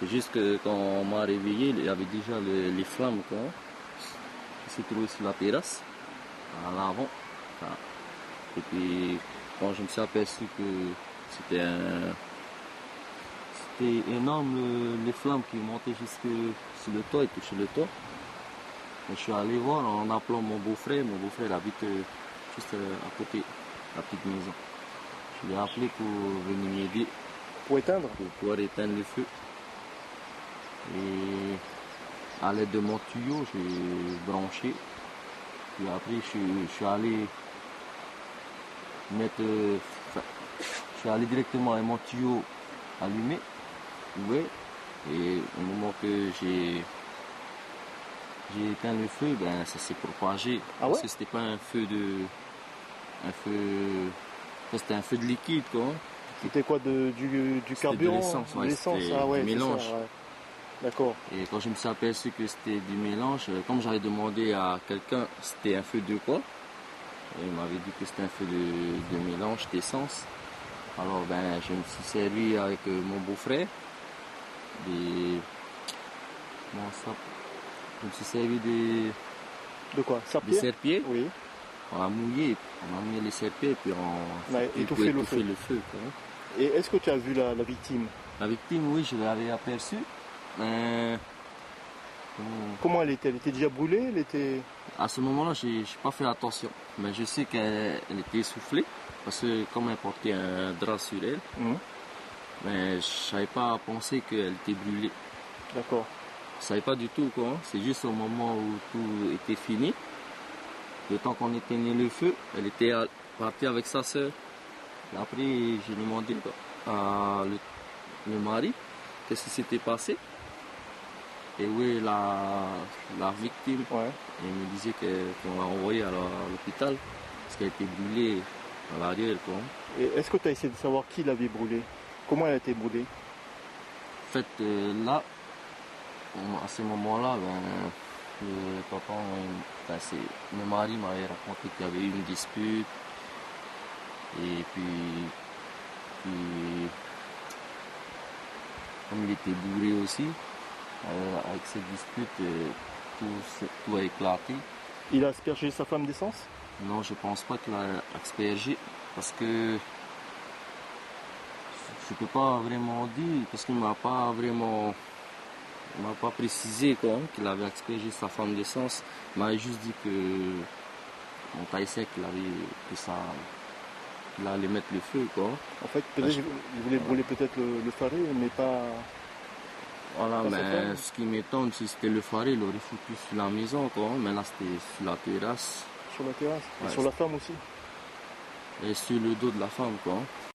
C'est juste que quand on m'a réveillé, il y avait déjà les flammes quoi, qui se trouvaient sur la terrasse, à l'avant. Enfin, et puis quand je me suis aperçu que c'était énorme les flammes qui montaient jusque sur le toit et touchaient le toit. Et je suis allé voir en appelant mon beau-frère. Mon beau-frère habite juste à côté, la petite maison. Je l'ai appelé pour venir m'aider. Pour éteindre? Pour pouvoir éteindre le feu. Et à l'aide de mon tuyau, j'ai branché. Puis après, je suis allé mettre... je suis allé directement avec mon tuyau allumé. Ouais. Et au moment que j'ai éteint le feu, ben ça s'est propagé. Ah ouais? Parce que c'était pas un feu de... C'était un feu de liquide quoi. C'était quoi, du carburant? De l'essence, ouais, l'essence, c'était ah ouais, du c'est mélange. ça, ouais. D'accord. Et quand je me suis aperçu que c'était du mélange, comme j'avais demandé à quelqu'un c'était un feu de quoi, et il m'avait dit que c'était un feu de mélange d'essence. Alors ben je me suis servi avec mon beau-frère des... Comment ça? Je me suis servi De quoi? des Serpillère? serpillers. Oui. On a mouillé les serpillers et puis on a a étouffé le feu. Quoi. Et est-ce que tu as vu la victime? La victime, oui, je l'avais aperçue. Comment elle était? Elle était déjà brûlée? Elle était... À ce moment-là, j'ai pas fait attention. Mais je sais qu'elle était essoufflée. Parce que comme elle portait un drap sur elle, mais je n'avais pas pensé qu'elle était brûlée. D'accord. Je savais pas du tout quoi. C'est juste au moment où tout était fini. Le temps qu'on éteignait le feu, elle était partie avec sa sœur. Et après, j'ai demandé à le mari qu'est-ce qui s'était passé. Et oui, la victime, Ouais. elle me disait qu'on l'a envoyée à l'hôpital parce qu'elle était brûlée à l'arrière. Et est-ce que tu as essayé de savoir qui l'avait brûlée? Comment elle a été brûlée? En fait, là, à ce moment-là, le papa, le mari m'avait raconté qu'il y avait eu une dispute. Et puis comme il était bourré aussi, avec cette dispute, tout a éclaté. Il a aspergé sa femme d'essence? Non, je pense pas qu'il a aspergé parce que je peux pas vraiment dire parce qu'il m'a pas précisé quoi, qu'il avait aspergé sa femme d'essence. Il m'a juste dit que mon taille sec qu'il allait mettre le feu quoi. En fait, peut-être il voulait brûler peut-être le faré, mais pas... Voilà, mais ce qui m'étonne, si c'était le faré, il aurait foutu sur la maison quoi, mais là c'était sur la terrasse. Sur la terrasse? Ouais, et sur la femme aussi? Et sur le dos de la femme quoi.